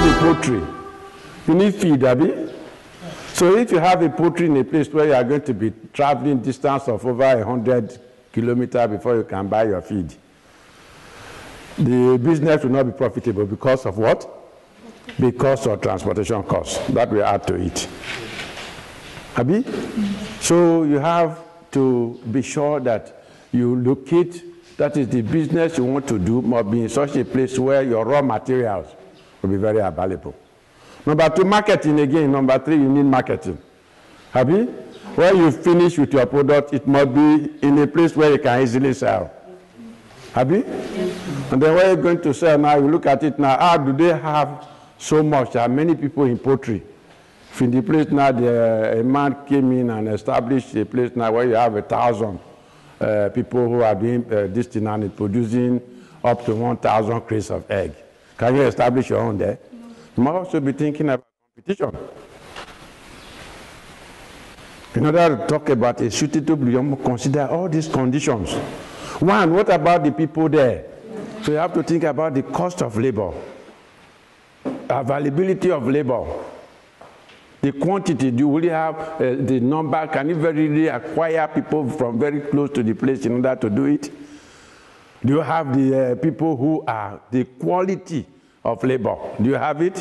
have a poultry, you need feed, Abby. So if you have a poultry in a place where you are going to be traveling distance of over 100 kilometers before you can buy your feed, the business will not be profitable because of what? Because of transportation costs that we add to it. Abi? So you have to be sure that you locate, that is the business you want to do must be in such a place where your raw materials will be very available. Number 2, marketing again. Number 3, you need marketing. Abi? When you finish with your product, it must be in a place where you can easily sell. Abi? And then when you're going to sell now, you look at it now, how do they have so much? There are many people in poultry. If in the place now, a man came in and established a place now where you have 1,000 people who are doing this thing and producing up to 1,000 crates of egg. Can you establish your own there? You must also be thinking about competition. In order to talk about a suitable, you must consider all these conditions. One, what about the people there? So you have to think about the cost of labor, availability of labor, the quantity. Do you really have the number? Can you really acquire people from very close to the place in order to do it? Do you have the people who are the quality of labor? Do you have it?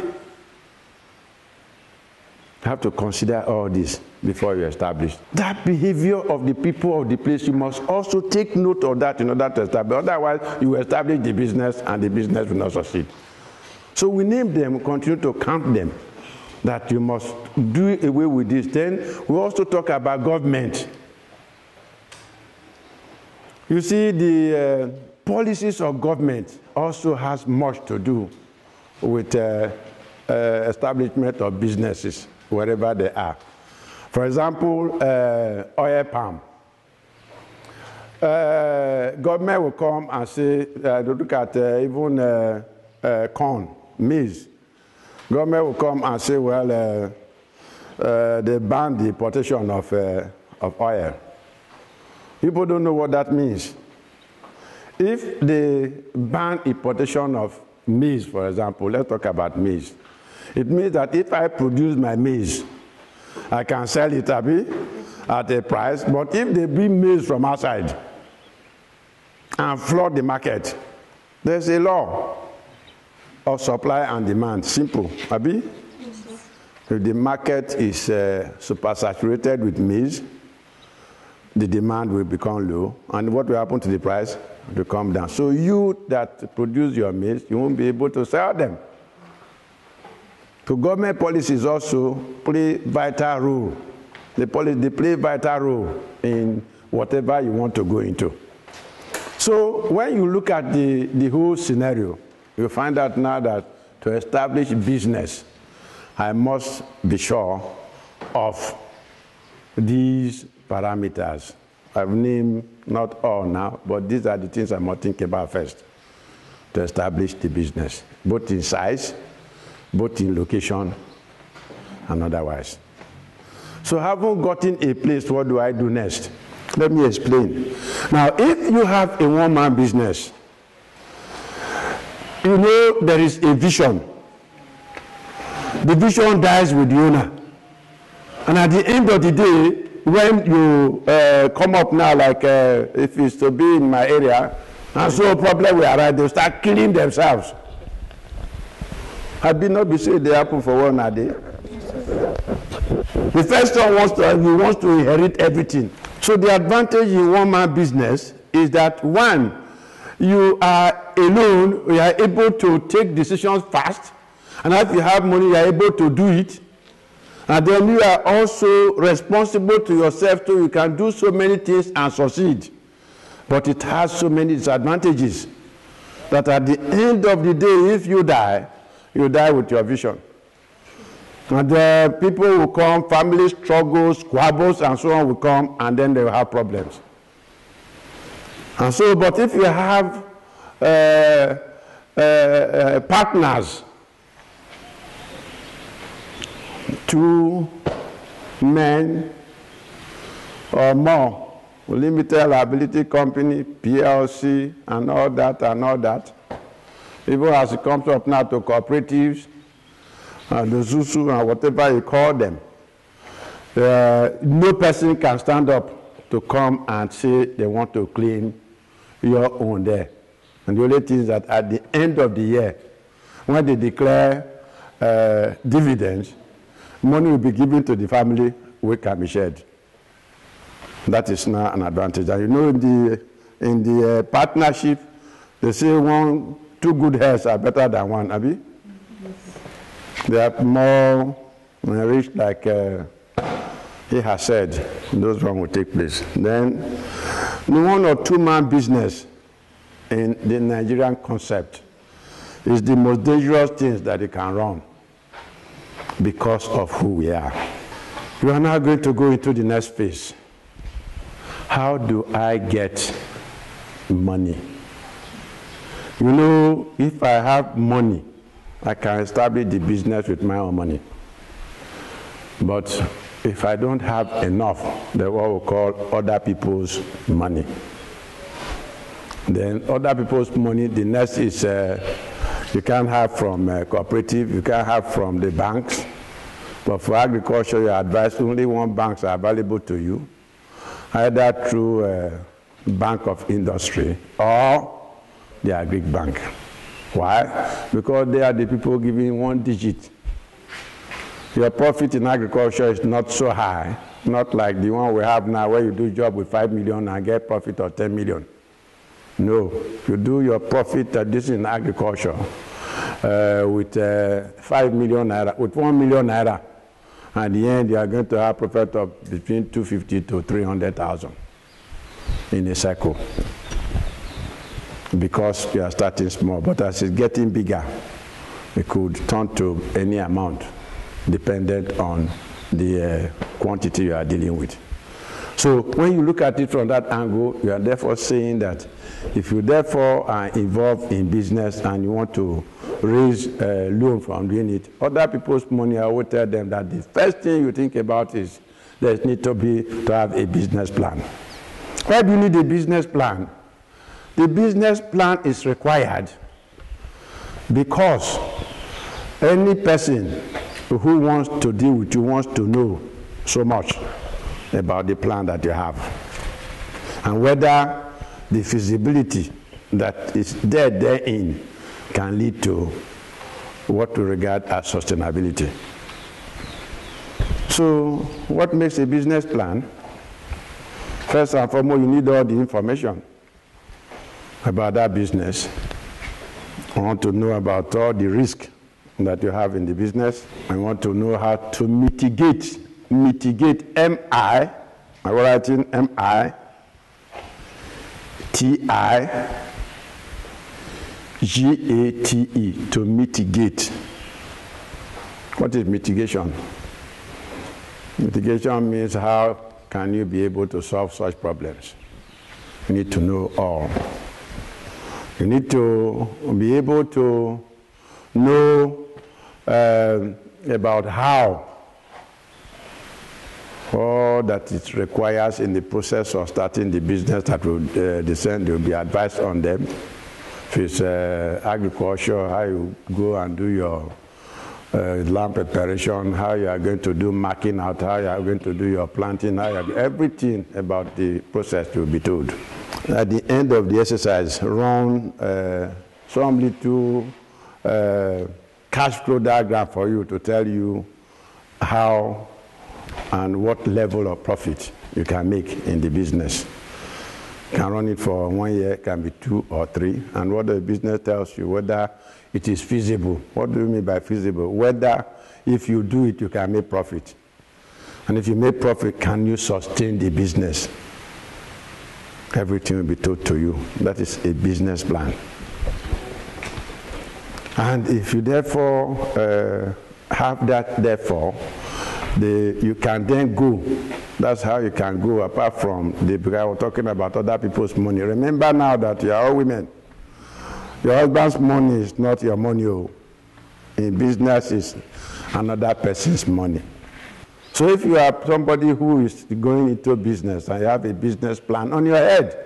You have to consider all this before you establish. That behavior of the people of the place, you must also take note of that in order to establish. Otherwise, you will establish the business and the business will not succeed. So we name them, continue to count them, that you must do away with this. Then we also talk about government. You see, the policies of government also has much to do with establishment of businesses, wherever they are. For example, oil palm. Government will come and say, look at even corn, maize. Government will come and say, well, they ban the importation of oil. People don't know what that means. If they ban importation of maize, for example, let's talk about maize. It means that if I produce my maize, I can sell it at a price, but if they bring maize from outside and flood the market, there's a law of supply and demand. Simple, Abi? If the market is supersaturated with maize, the demand will become low, and what will happen to the price? It will come down. So you that produce your maize, you won't be able to sell them. So government policies also play vital role. They play vital role in whatever you want to go into. So when you look at the whole scenario, you find out now that to establish business, I must be sure of these parameters. I've named not all now, but these are the things I must think about first to establish the business, both in size, both in location, and otherwise. So having gotten a place, what do I do next? Let me explain. Now, if you have a one-man business, you know there is a vision. The vision dies with the owner. And at the end of the day, when you come up now, like if it's to be in my area, and so a problem will arise, they'll start killing themselves. Had it not been said they happen for one a day. The first one wants to inherit everything. So the advantage in one-man business is that, one, you are alone, you are able to take decisions fast, and if you have money, you are able to do it. And then you are also responsible to yourself, so you can do so many things and succeed. But it has so many disadvantages that at the end of the day, if you die with your vision. And people will come, family struggles, squabbles, and so on will come, and then they will have problems. And so, but if you have partners, 2 men or more, limited liability company, PLC, and all that, even as it comes up now to cooperatives, and the Zuzu and whatever you call them. No person can stand up to come and say they want to claim your own there. And the only thing is that at the end of the year, when they declare dividends, money will be given to the family, which can be shared. That is now an advantage. And you know, in the partnership, they say two good heads are better than one, Abi? Yes. They are more rich, like he has said. Those one will take place. Then, the 1 or 2 man business in the Nigerian concept is the most dangerous things that you can run because of who we are. We are now going to go into the next phase. How do I get money? You know, if I have money, I can establish the business with my own money. But if I don't have enough, then what we call other people's money. Then other people's money, the next is you can't have from cooperative, you can't have from the banks. But for agriculture, you advise only one banks are available to you, either through Bank of Industry or the Agric Bank. Why? Because they are the people giving 1 digit. Your profit in agriculture is not so high, not like the one we have now where you do job with 5 million and get profit of 10 million. No, you do your profit this in agriculture with 5 million naira, with 1 million naira. At the end, you are going to have profit of between 250 to 300,000 in a cycle, because you are starting small. But as it's getting bigger, it could turn to any amount dependent on the quantity you are dealing with. So when you look at it from that angle, you are therefore saying that if you therefore are involved in business and you want to raise a loan from doing it, other people's money, I will tell them that the first thing you think about is there needs to have a business plan. Why do you need a business plan? The business plan is required because any person who wants to deal with you wants to know so much about the plan that you have and whether the feasibility that is therein can lead to what we regard as sustainability. So what makes a business plan? First and foremost, you need all the information about that business. I want to know about all the risk that you have in the business. I want to know how to mitigate M-I, I'm writing M-I, T-I-G-A-T-E, to mitigate. What is mitigation? Mitigation means how can you be able to solve such problems? You need to know all. You need to be able to know about how all that it requires in the process of starting the business that will descend. There will be advice on them. If it's agriculture, how you go and do your land preparation, how you are going to do marking out, how you are going to do your planting, everything about the process will be told. At the end of the exercise, run some little cash flow diagram for you to tell you how and what level of profit you can make in the business. You can run it for 1 year, can be 2 or 3, and what the business tells you, whether it is feasible. What do you mean by feasible? Whether if you do it, you can make profit. And if you make profit, can you sustain the business? Everything will be told to you. That is a business plan. And if you therefore have that, therefore, you can then go. That's how you can go, apart from because I was talking about other people's money. Remember now that you are all women. Your husband's money is not your money. In business, is another person's money. So if you are somebody who is going into business and you have a business plan on your head,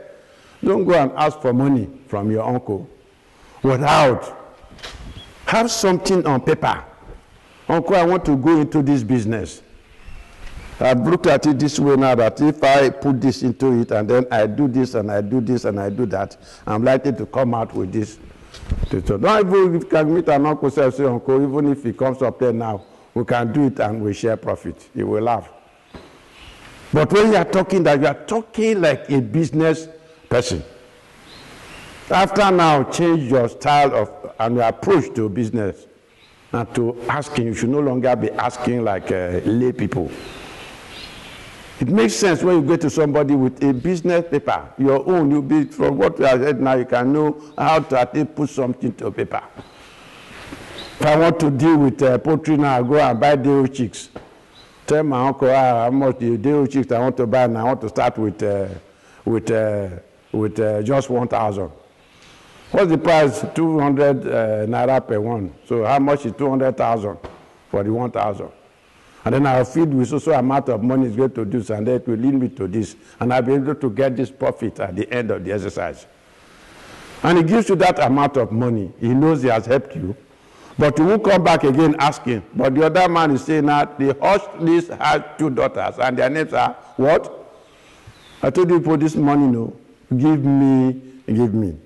don't go and ask for money from your uncle without. Have something on paper Uncle, I want to go into this business. I've looked at it this way now, that if I put this into it and then I do this and I do this and I do that, I'm likely to come out with this. So don't even can meet an uncle say, uncle, even if he comes up there now, we can do it and we share profit. He will laugh. But when you are talking that, you are talking like a business person. After now, change your style of and your approach to business and to asking. You should no longer be asking like lay people. It makes sense when you go to somebody with a business paper, your own, you'll be, from what we have said now, you can know how to at least put something to paper. If I want to deal with poultry now, I go and buy day-old chicks. Tell my uncle how much the day-old chicks I want to buy, and I want to start with just 1,000. What's the price? 200 naira per one. So how much is 200,000 for the 1,000? And then I'll feed with so amount of money is going to do this, and then it will lead me to this. And I'll be able to get this profit at the end of the exercise. And he gives you that amount of money. He knows he has helped you. But you won't come back again asking. But the other man is saying that the horse list has 2 daughters, and their names are what? I told you for this money, no. Give me, give me.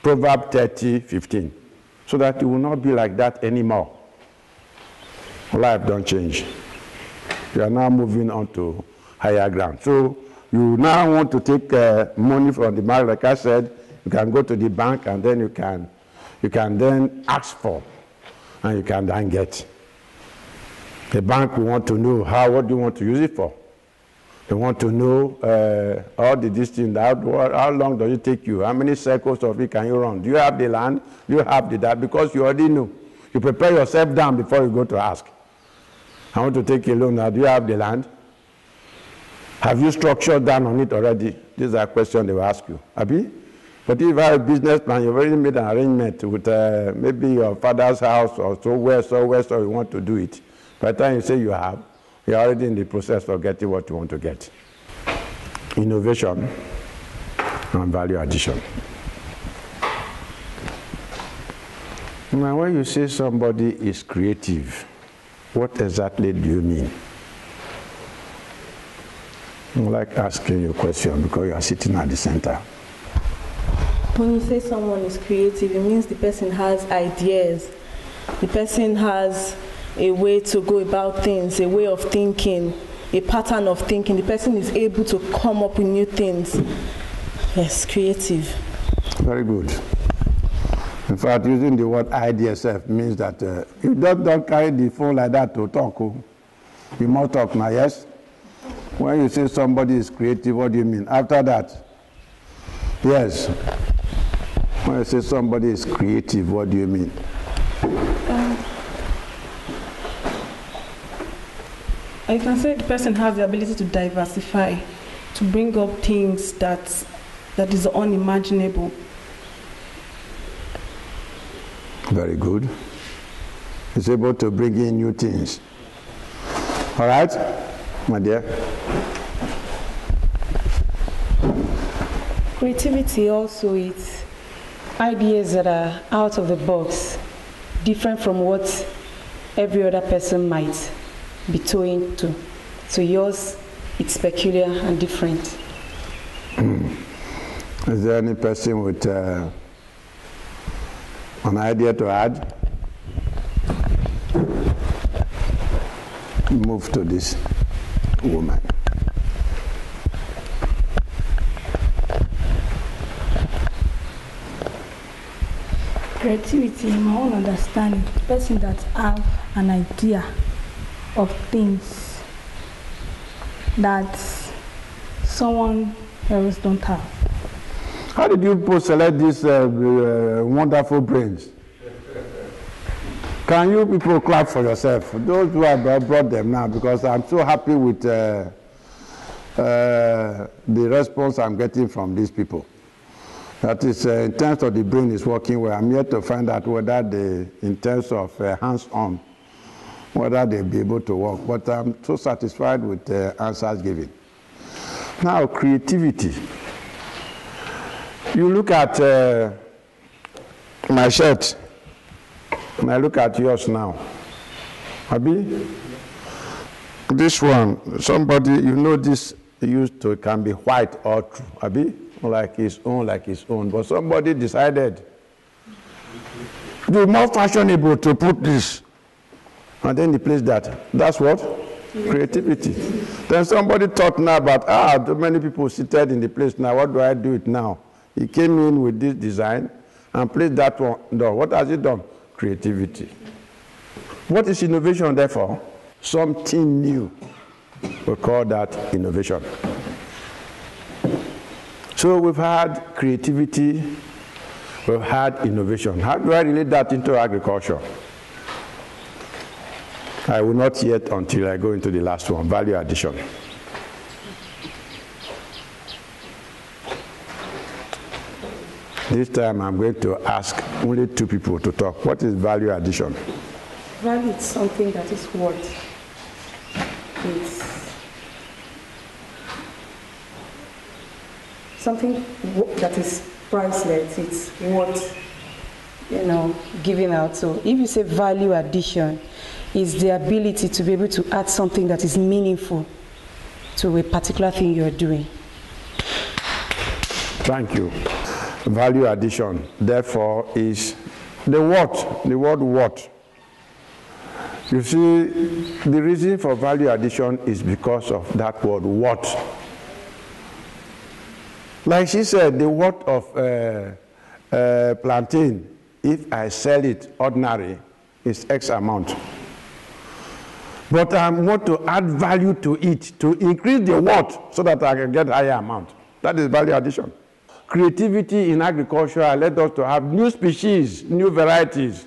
Proverbs 30:15. So that it will not be like that anymore. Life don't change. You are now moving on to higher ground. So you now want to take money from the bank. Like I said, you can go to the bank and then you can then ask for, and you can then get. The bank will want to know what do you want to use it for. They want to know all the distance, how long does it take you, how many circles of it can you run. Do you have the land? Do you have the that? Because you already know. You prepare yourself down before you go to ask. I want to take a loan now. Do you have the land? Have you structured down on it already? These are questions they will ask you. Abi? But if you have a business plan, you've already made an arrangement with maybe your father's house or so you want to do it. By the time you say you have, you're already in the process of getting what you want to get. Innovation and value addition. Now, when you say somebody is creative, what exactly do you mean? I like asking you a question because you are sitting at the center. When you say someone is creative, it means the person has ideas. The person has a way to go about things, a way of thinking, a pattern of thinking. The person is able to come up with new things. Yes, creative. Very good. In fact, using the word idea itself means that you don't carry the phone like that to talk. You must talk now, yes? When you say somebody is creative, what do you mean? After that, yes. When you say somebody is creative, what do you mean? I can say the person has the ability to diversify, to bring up things that is unimaginable. Very good. He's able to bring in new things. All right, my dear? Creativity also is ideas that are out of the box, different from what every other person might be towing to. So yours, it's peculiar and different. Is there any person with an idea to add? Move to this woman. Creativity, in my own understanding, the person that have an idea of things that someone else don't have. How did you people select these wonderful brains? Can you people clap for yourself? Those who have brought them now, because I'm so happy with the response I'm getting from these people. That is, in terms of the brain is working well. I'm yet to find out whether they, in terms of hands-on, whether they'll be able to work. But I'm so satisfied with the answers given. Now, creativity. You look at my shirt, and I look at yours now. Abi? This one, somebody, you know, this used to can be white or true, Abi? Like his own. But somebody decided be more fashionable to put this. And then he placed that. That's what? Creativity. Then somebody thought now about, too many people seated in the place now. What do I do it now? He came in with this design and placed that one down. What has he done? Creativity. What is innovation, therefore? Something new. We call that innovation. So we've had creativity, we've had innovation. How do I relate that into agriculture? I will not yet until I go into the last one, value addition. This time I'm going to ask only two people to talk. What is value addition? Value is something that is worth. It's something that is priceless. It's worth, giving out. So if you say value addition, is the ability to be able to add something that is meaningful to a particular thing you're doing. Thank you. Value addition, therefore, is the what? The word what? You see, the reason for value addition is because of that word what. Like she said, the what of plantain, if I sell it ordinary, is X amount. But I want to add value to it to increase the what so that I can get higher amount. That is value addition. Creativity in agriculture led us to have new species, new varieties.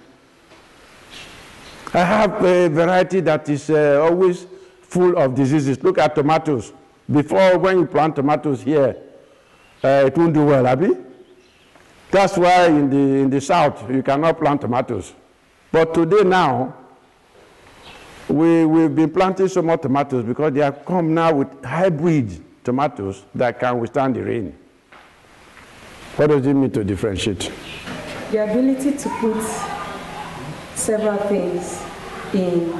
I have a variety that is always full of diseases. Look at tomatoes. Before, when you plant tomatoes here, it won't do well, Abi? That's why in the south, you cannot plant tomatoes. But today now, we've been planting so much tomatoes because they have come now with hybrid tomatoes that can withstand the rain. What does it mean to differentiate? The ability to put several things in,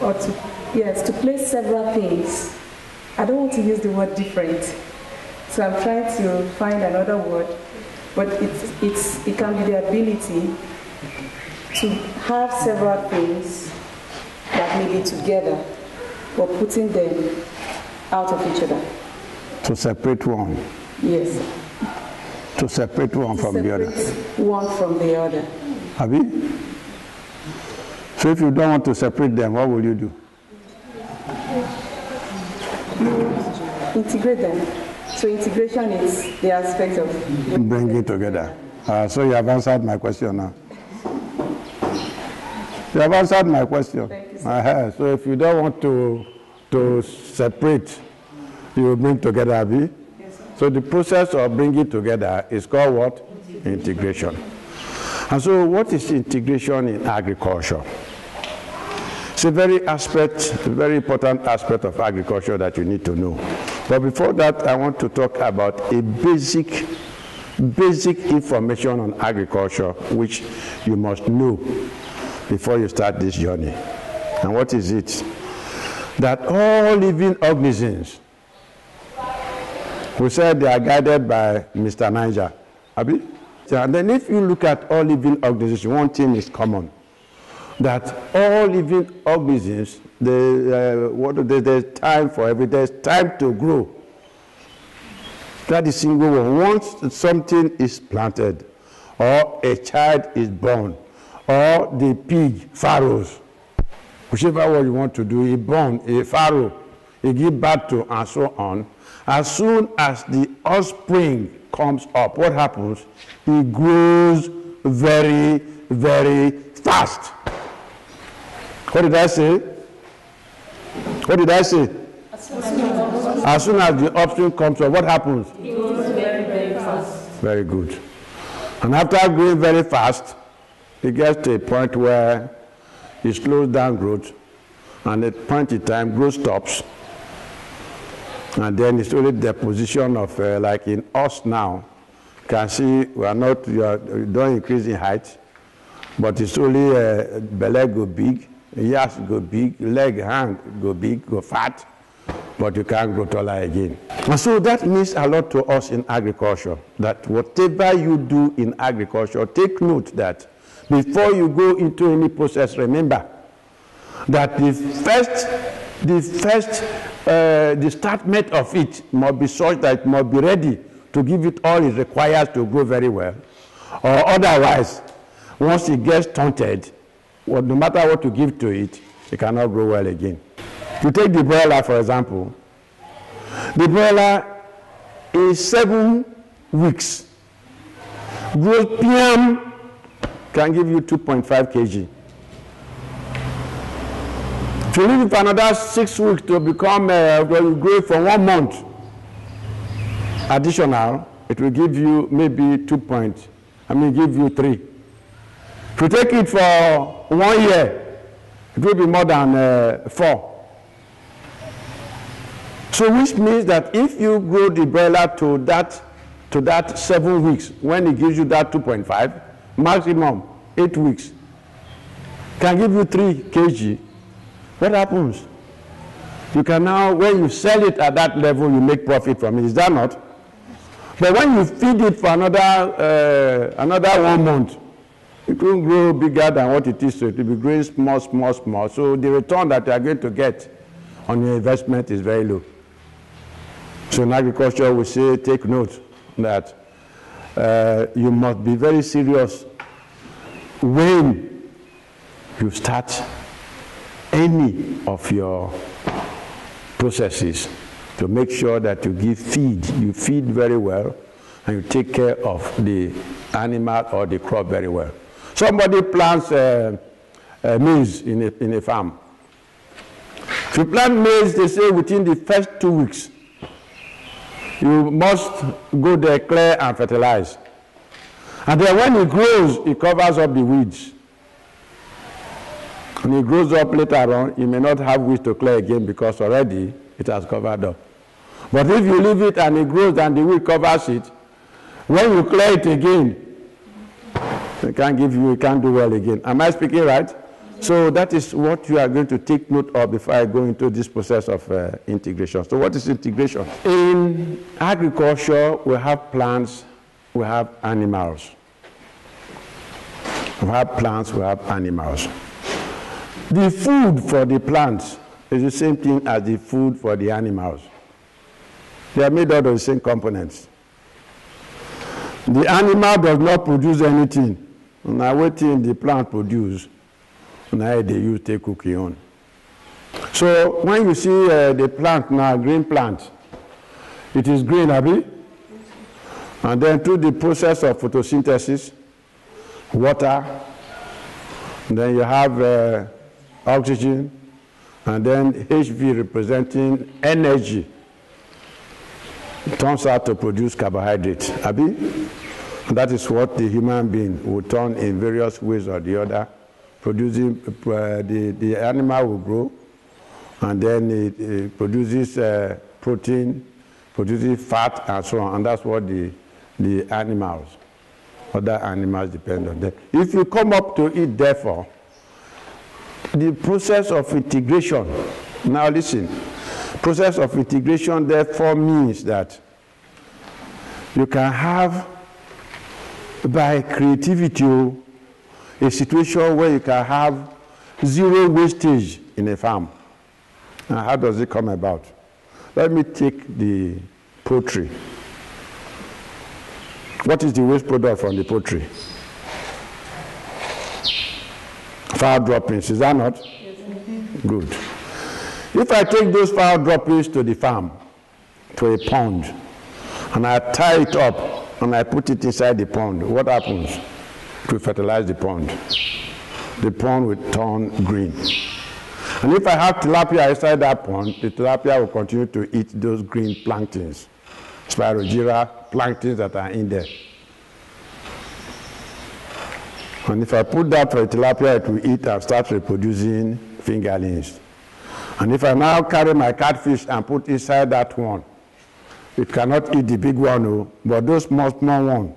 or to place several things. I don't want to use the word different, so I'm trying to find another word, but it can be the ability to have several things that may be together, but putting them out of each other. To separate one. Yes. To separate one from the other. One from the other. Abi? So if you don't want to separate them, what will you do? Integrate them. So integration is the aspect of bringing together. So you have answered my question now. You have answered my question. Thank you, sir. So if you don't want to separate, you will bring together, Abi? Yes, sir. So the process of bringing together is called what? Integration. And so what is integration in agriculture? It's a very important aspect of agriculture that you need to know. But before that, I want to talk about a basic information on agriculture which you must know before you start this journey. And what is it? That all living organisms, we said they are guided by Mr. Niger, Abi? And then if you look at all living organisms, one thing is common. That all living organisms, there's time for everything, there's time to grow. That is single one. Once something is planted, or a child is born, or the pig farrows, whichever one you want to do, he born, a farrow, he give birth to, and so on. As soon as the offspring comes up, what happens? He grows very, very fast. What did I say? What did I say? As soon as the offspring comes up, what happens? It grows very, very fast. Very good. And after growing very fast, it gets to a point where it slows down growth, and at a point in time, growth stops. And then it's only deposition of, like in us now, you can see you don't increase in height, but it's only belly go big, ears go big, leg, hand go big, go fat, but you can't grow taller again. And so that means a lot to us in agriculture, that whatever you do in agriculture, take note that before you go into any process, remember that the startment of it must be such that it must be ready to give it all it requires to grow very well. Or otherwise, once it gets stunted, well, no matter what you give to it, it cannot grow well again. You take the broiler, for example. The broiler is 7 weeks. Grows PM can give you 2.5 kg. If you leave it for another 6 weeks to become, when you grow for 1 month additional, it will give you maybe give you 3. If you take it for 1 year, it will be more than 4. So which means that if you grow the broiler to that 7 weeks, when it gives you that 2.5, maximum 8 weeks, can give you 3 kg, what happens? You can now, when you sell it at that level, you make profit from it. Is that not? But when you feed it for another 1 month, it will grow bigger than what it is, so it will be growing small. So the return that you are going to get on your investment is very low. So in agriculture, we say, take note that you must be very serious when you start any of your processes to make sure that you feed very well, and you take care of the animal or the crop very well. Somebody plants maize in a farm. If you plant maize, they say within the first 2 weeks, you must go there, clear and fertilize. And then when it grows, it covers up the weeds. When it grows up later on, you may not have weeds to clear again because already it has covered up. But if you leave it and it grows and the weed covers it, when you clear it again, it can't do well again. Am I speaking right? So that is what you are going to take note of before I go into this process of integration. So what is integration? In agriculture, we have plants, we have animals. We have plants, we have animals. The food for the plants is the same thing as the food for the animals. They are made out of the same components. The animal does not produce anything. Now waiting the plant produce, now they use take cooking on. So when you see the plant now, green plant, it is green, Abi? And then through the process of photosynthesis, water, and then you have oxygen, and then HV representing energy. It turns out to produce carbohydrates, Abi? And that is what the human being will turn in various ways or the other, producing, the animal will grow, and then it produces protein, produces fat, and so on, and that's what the animals, other animals depend on them. If you come up to it, therefore, the process of integration, now listen, process of integration therefore means that you can have, by creativity, a situation where you can have zero wastage in a farm. Now, how does it come about? Let me take the poultry. What is the waste product from the poultry? Fowl droppings, is that not? Yes. Good. If I take those fowl droppings to the farm, to a pond, and I tie it up, and I put it inside the pond, what happens? It will fertilize the pond. The pond will turn green. And if I have tilapia inside that pond, the tilapia will continue to eat those green planktons, Spirogyra planktons that are in there. And if I put that for a tilapia, it will eat and start reproducing fingerlings. And if I now carry my catfish and put inside that one, it cannot eat the big one, but those small ones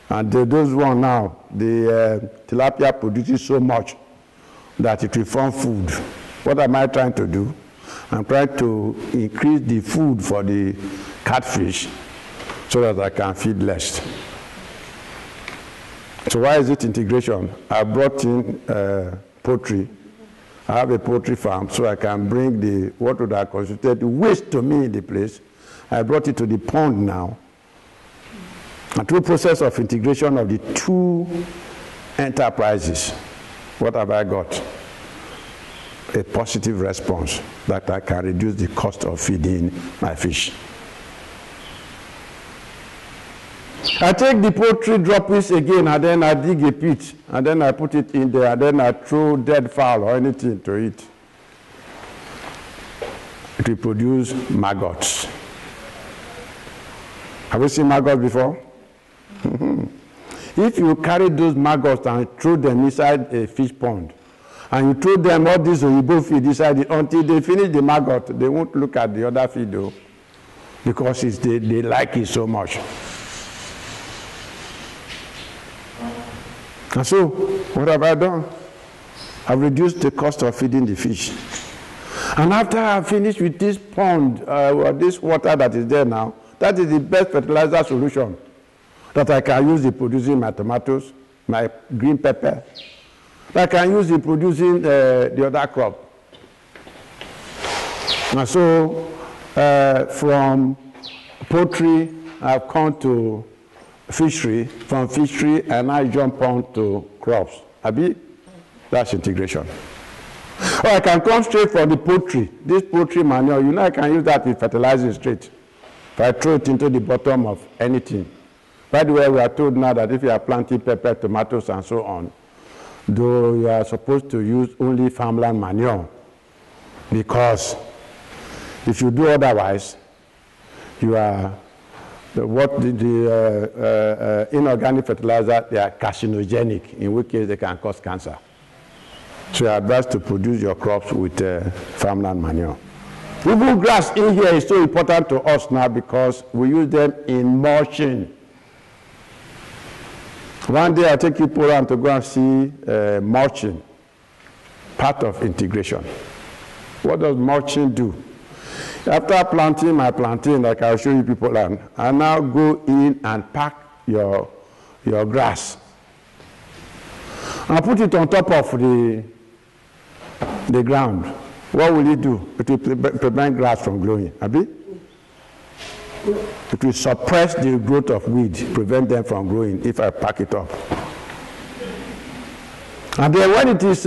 And those one now, the tilapia produces so much that it will form food. What am I trying to do? I'm trying to increase the food for the catfish so that I can feed less. So why is it integration? I brought in poultry. I have a poultry farm, so I can bring the what would I consider waste to me in the place. I brought it to the pond now. And through process of integration of the two enterprises, what have I got? A positive response that I can reduce the cost of feeding my fish. I take the poultry droppings again, and then I dig a pit, and then I put it in there, and then I throw dead fowl or anything to it. It will produce maggots. Have you seen maggots before? If you carry those maggots and throw them inside a fish pond, and you throw them all this Oyibo feed inside it, until they finish the maggot, they won't look at the other feed though, because they like it so much. And so, what have I done? I've reduced the cost of feeding the fish. And after I've finished with this pond, or this water that is there now, that is the best fertilizer solution that I can use in producing my tomatoes, my green pepper. I can use in producing the other crop. And so, from poultry, I've come to fishery. From fishery, and I jump on to crops. Abi, that's integration. Or I can come straight from the poultry. This poultry manure, you know, I can use that in fertilizing straight. If I throw it into the bottom of anything. By the way, we are told now that if you are planting pepper, tomatoes, and so on, though you are supposed to use only farmland manure, because if you do otherwise, you are inorganic fertilizer, they are carcinogenic, in which case they can cause cancer. So you are advised to produce your crops with farmland manure. Even grass in here is so important to us now because we use them in mulching. One day I'll take people around to go and see mulching, part of integration. What does mulching do? After planting my plantain, like I'll show you people around, I now go in and pack your grass. I put it on top of the ground. What will it do? It will prevent grass from growing. Abi? It will suppress the growth of weeds, prevent them from growing if I pack it up. And then when it is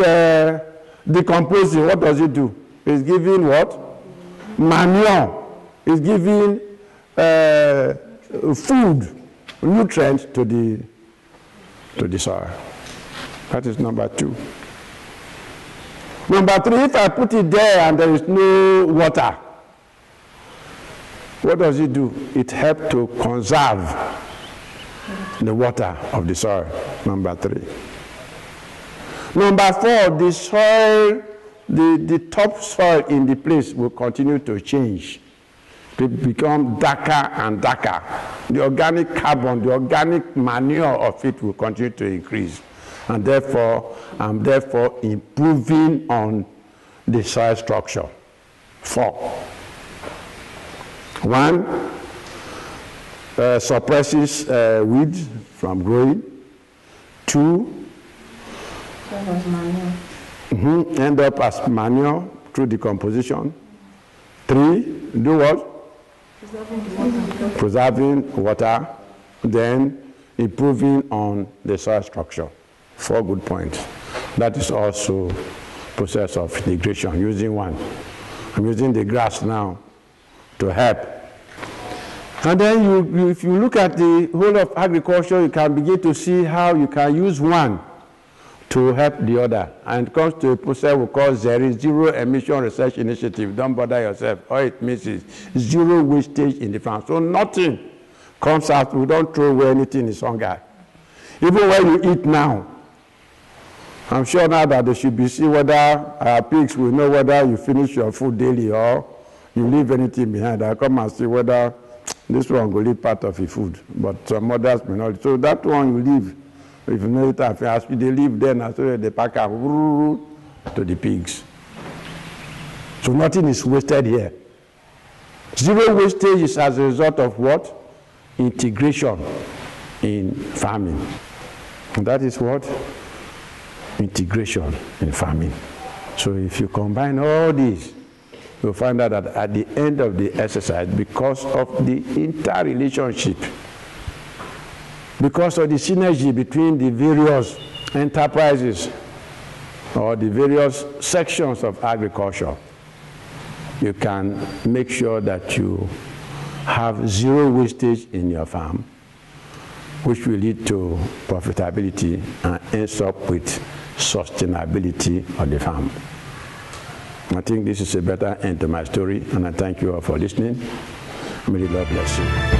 decomposing, what does it do? It's giving what? Manure. It's giving food, nutrients to the soil. That is number 2. Number 3, if I put it there and there is no water, what does it do? It helps to conserve the water of the soil. Number 3. Number 4, the soil, the top soil in the place will continue to change. It become darker and darker. The organic carbon, the organic manure of it will continue to increase. And therefore, I'm therefore improving on the soil structure. 4. 1, suppresses weeds from growing. 2, end up as manure through decomposition. 3, do what? Preserving water. Then improving on the soil structure. 4 good points. That is also process of integration, using one. I'm using the grass now to help. And then if you look at the whole of agriculture, you can begin to see how you can use one to help the other. And it comes to a process we call Zero Emission Research Initiative. Don't bother yourself. All it means is zero wastage in the farm. So nothing comes out. We don't throw away anything in hunger. Even when you eat now, I'm sure now that they should be see whether our pigs will know whether you finish your food daily or you leave anything behind. I'll come and see whether This one will leave part of the food, but some others may not. So that one you leave. If you know it, if you ask you, they leave then, so they pack up to the pigs. So nothing is wasted here. Zero wastage is as a result of what? Integration in farming. And that is what? Integration in farming. So if you combine all these, you'll find out that at the end of the exercise, because of the interrelationship, because of the synergy between the various enterprises or the various sections of agriculture, you can make sure that you have zero wastage in your farm, which will lead to profitability and ends up with sustainability of the farm. I think this is a better end to my story, and I thank you all for listening. May the Lord bless you.